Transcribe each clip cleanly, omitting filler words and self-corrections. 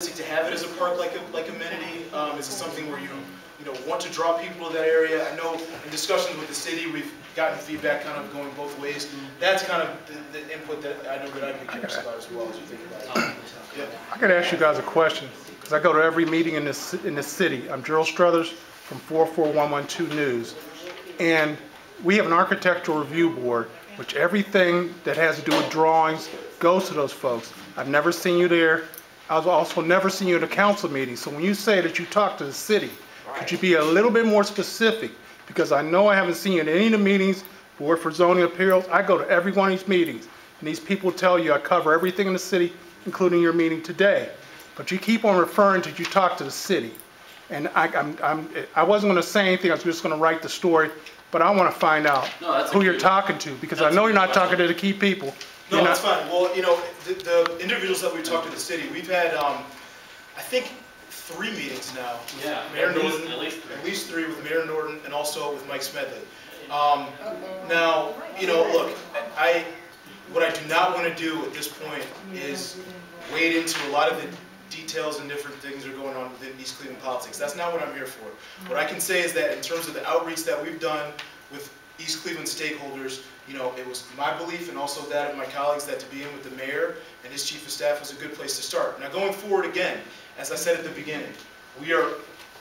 to have it as a park like amenity? Is it something where you want to draw people to that area? I know in discussions with the city we've gotten feedback kind of going both ways. That's kind of the input that I know that I'd be curious about as well as you think about it. Yeah. I could ask you guys a question because I go to every meeting in this city. I'm Gerald Struthers from 44112 News, and we have an architectural review board, which everything that has to do with drawings goes to those folks. I've never seen you there. I've also never seen you at a council meeting. So when you say that you talk to the city, could you be a little bit more specific? Because I know I haven't seen you at any of the meetings, Board for Zoning Appeals. I go to every one of these meetings, and these people tell you I cover everything in the city, including your meeting today. But you keep on referring to you talk to the city. And I wasn't going to say anything. I was just going to write the story. But I want to find out who you're talking to, because I know you're not talking to the key people. No, that's fine. Well, the individuals that we talked to the city, we've had, I think, 3 meetings now. Yeah, Mayor Norton, at least 3 with Mayor Norton, and also with Mike Smedley. Now, look, what I do not want to do at this point is wade into a lot of the details and different things that are going on within East Cleveland politics. That's not what I'm here for. What I can say is that in terms of the outreach that we've done with East Cleveland stakeholders, it was my belief and also that of my colleagues that to be in with the mayor and his chief of staff was a good place to start. Now going forward again, as I said at the beginning, we are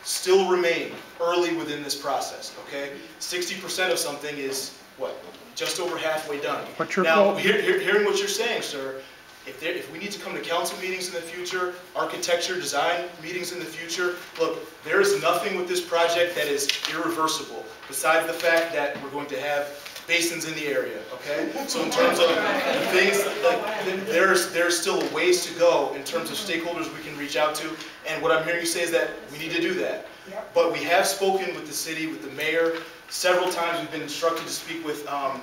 still remain early within this process, okay? 60% of something is, what, just over halfway done. Now, hearing what you're saying, sir, if we need to come to council meetings in the future, architecture, design meetings in the future, look, there is nothing with this project that is irreversible, besides the fact that we're going to have basins in the area, okay? So in terms of the things, there's still ways to go in terms of stakeholders we can reach out to, and what I'm hearing you say is that we need to do that. But we have spoken with the city, with the mayor, several times we've been instructed to speak with, I'm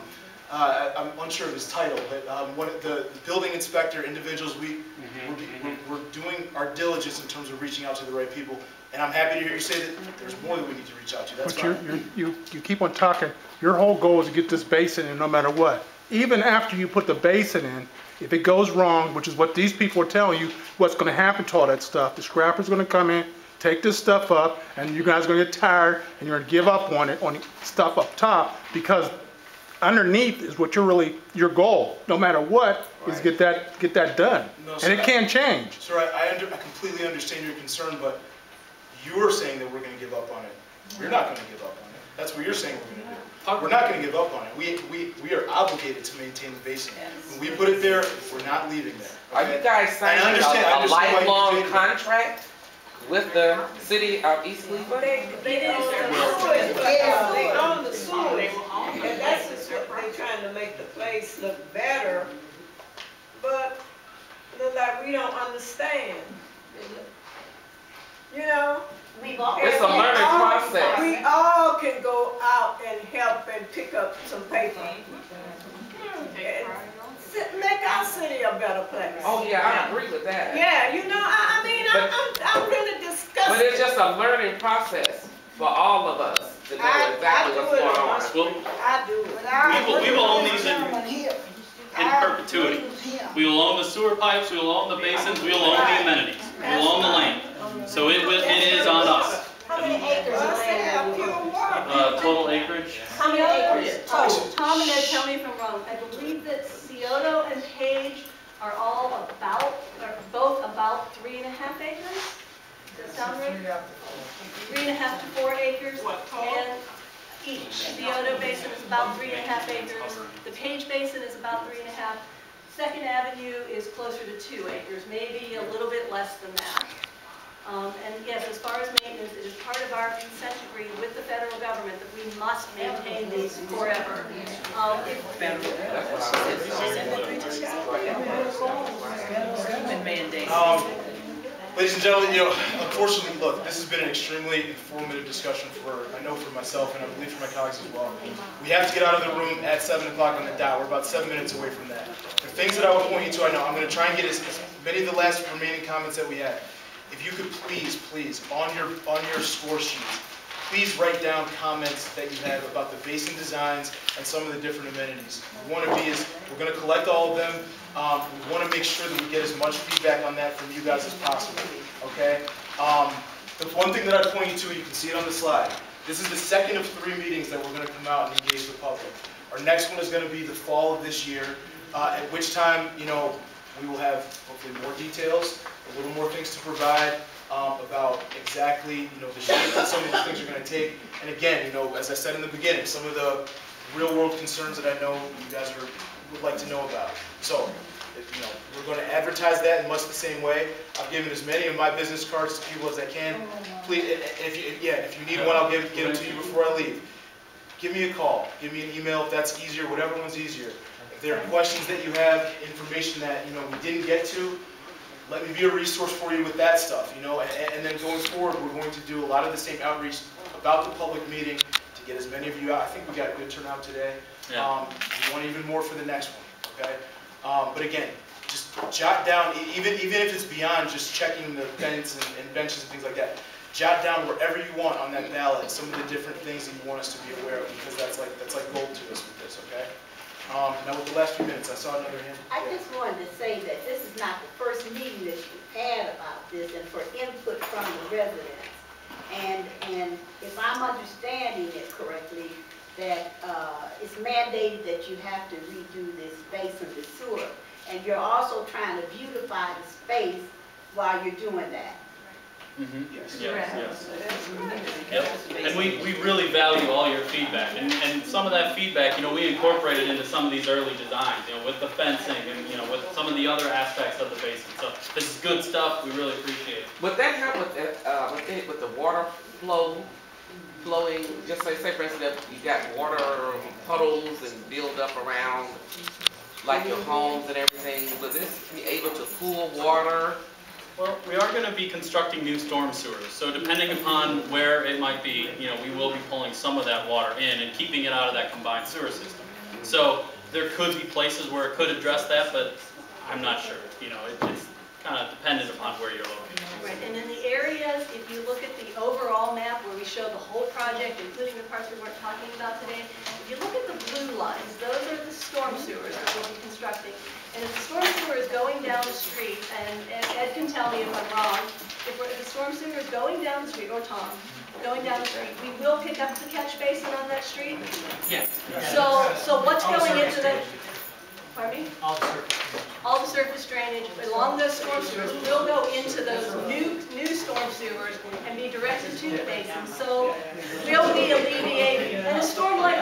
unsure of his title, but one of the building inspector individuals, we're doing our diligence in terms of reaching out to the right people, and I'm happy to hear you say that there's more that we need to reach out to. That's fine. You keep on talking. Your whole goal is to get this basin in no matter what. Even after you put the basin in, if it goes wrong, which is what these people are telling you, what's going to happen to all that stuff, the scrapper's going to come in, take this stuff up, and you guys are going to get tired, and you're going to give up on it, on the stuff up top, because underneath is what your goal, no matter what, is get that done. No, sir, and it can change. Sir, I completely understand your concern, but you're saying that we're going to give up on it. We're not going to give up on it. That's what you're saying we're going to do. We're not going to give up on it. We are obligated to maintain the basin. When we put it there, we're not leaving there. Okay? Are you guys signing a lifelong contract with the city of East Cleveland? They own the sewage, and that's just what they're trying to make the place look better. But look like we don't understand. It's a learning process. We all can go out and help and pick up some paper. And make our city a better place. Oh yeah, I agree with that. Yeah, I'm really disgusted. But it's just a learning process for all of us to know exactly what's going on. I do it. We will own these in perpetuity. We will own the sewer pipes, we will own the basins, we will own the amenities, we will own the land. So it is on us. How many acres of land? Total acreage? How many acres? Oh, Tom and Ed, tell me if I'm wrong. I believe that Scioto and Page are both about 3.5 acres. Does that sound right? 3.5 to 4 acres. And each. Scioto Basin is about 3.5 acres. The Page Basin is about 3.5. Second Avenue is closer to 2 acres, maybe a little bit less than that. And yes, as far as maintenance, it is part of our consent decree with the federal government that we must maintain these forever. Ladies and gentlemen, unfortunately, look, this has been an extremely informative discussion I know for myself and I believe for my colleagues as well. We have to get out of the room at 7 o'clock on the dot. We're about 7 minutes away from that. The things that I would point you to, I know I'm going to try and get as many of the last remaining comments that we had. If you could please, on your score sheets, please write down comments that you have about the basin designs and some of the different amenities. We're going to collect all of them. We want to make sure that we get as much feedback on that from you guys as possible. one thing that I'd point you to, you can see it on the slide. This is the second of 3 meetings that we're going to come out and engage the public. Our next one is going to be the fall of this year, at which time, you know, we will have hopefully more details, a little more things to provide about exactly, you know, the shape that some of these things are going to take. And again, you know, as I said in the beginning, some of the real-world concerns that I know you guys would like to know about. So, you know, we're going to advertise that in much the same way. I've given as many of my business cards to people as I can. Please, if you need one, I'll get them to you before I leave. Give me a call, give me an email if that's easier, whatever one's easier. If there are questions that you have, information that, you know, we didn't get to, let me be a resource for you with that stuff, you know. And then going forward, we're going to do a lot of the same outreach about the public meeting to get as many of you out. I think we got a good turnout today. Yeah. We want even more for the next one, okay? But again, just jot down, even if it's beyond just checking the fence and benches and things like that, jot down wherever you want on that ballot some of the different things that you want us to be aware of, because that's like gold to us with this, okay? Now with the last few minutes, I saw another hand. I just wanted to say that this is not the first meeting that you've had about this and for input from the residents. And if I'm understanding it correctly, that it's mandated that you have to redo this basin, the sewer. And you're also trying to beautify the space while you're doing that. Mm-hmm. Yes. Yes. Yep. And we really value all your feedback, and some of that feedback, you know, we incorporated into some of these early designs, you know, with the fencing and, you know, with some of the other aspects of the basin. So this is good stuff. We really appreciate it. Would that help with the water flowing? Just say for instance, you got water puddles and build up around like your homes and everything. Would this be able to pool water? Well, we are going to be constructing new storm sewers, so depending upon where it might be, you know, we will be pulling some of that water in and keeping it out of that combined sewer system. So there could be places where it could address that, but I'm not sure. You know, it's kind of dependent upon where you're located. Right, and in the areas, if you look at the overall map where we show the whole project, including the parts we weren't talking about today, if you look at the blue lines, those are the storm sewers that we'll be constructing. And if the storm sewer is going down the street, and Ed can tell me if I'm wrong, if the storm sewer is going down the street, or Tom, going down the street, we will pick up the catch basin on that street? Yeah. So what's going into the, pardon me? All All the surface. the surface drainage along those storm sewers will go into those new storm sewers and be directed to the basin. So we'll be alleviating, in a storm like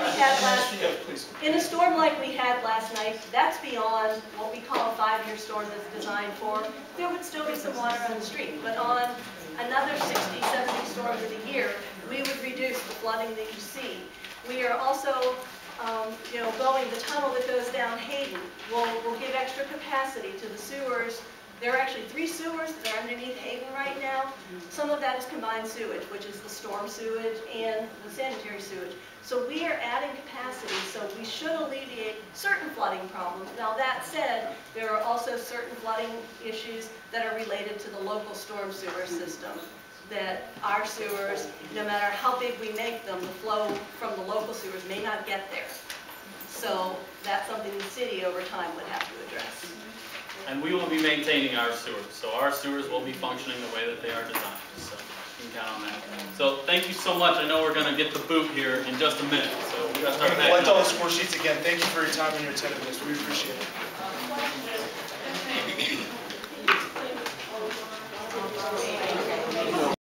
we had last night, that's beyond what we call a 5-year storm that's designed for. There would still be some water on the street, but on another 60, 70 storms in a year, we would reduce the flooding that you see. We are also you know, the tunnel that goes down Hayden will give extra capacity to the sewers. There are actually 3 sewers that are underneath Hayden right now. Some of that is combined sewage, which is the storm sewage and the sanitary sewage. So we are adding capacity, so we should alleviate certain flooding problems. Now that said, there are also certain flooding issues that are related to the local storm sewer system, that our sewers, no matter how big we make them, the flow from the local sewers may not get there. So that's something the city over time would have to address. And we will be maintaining our sewers, so our sewers will be functioning the way that they are designed. So you can count on that. So thank you so much. I know we're going to get the boot here in just a minute, so we got to start. Collect all the score sheets again. Thank you for your time and your attentiveness. We appreciate it.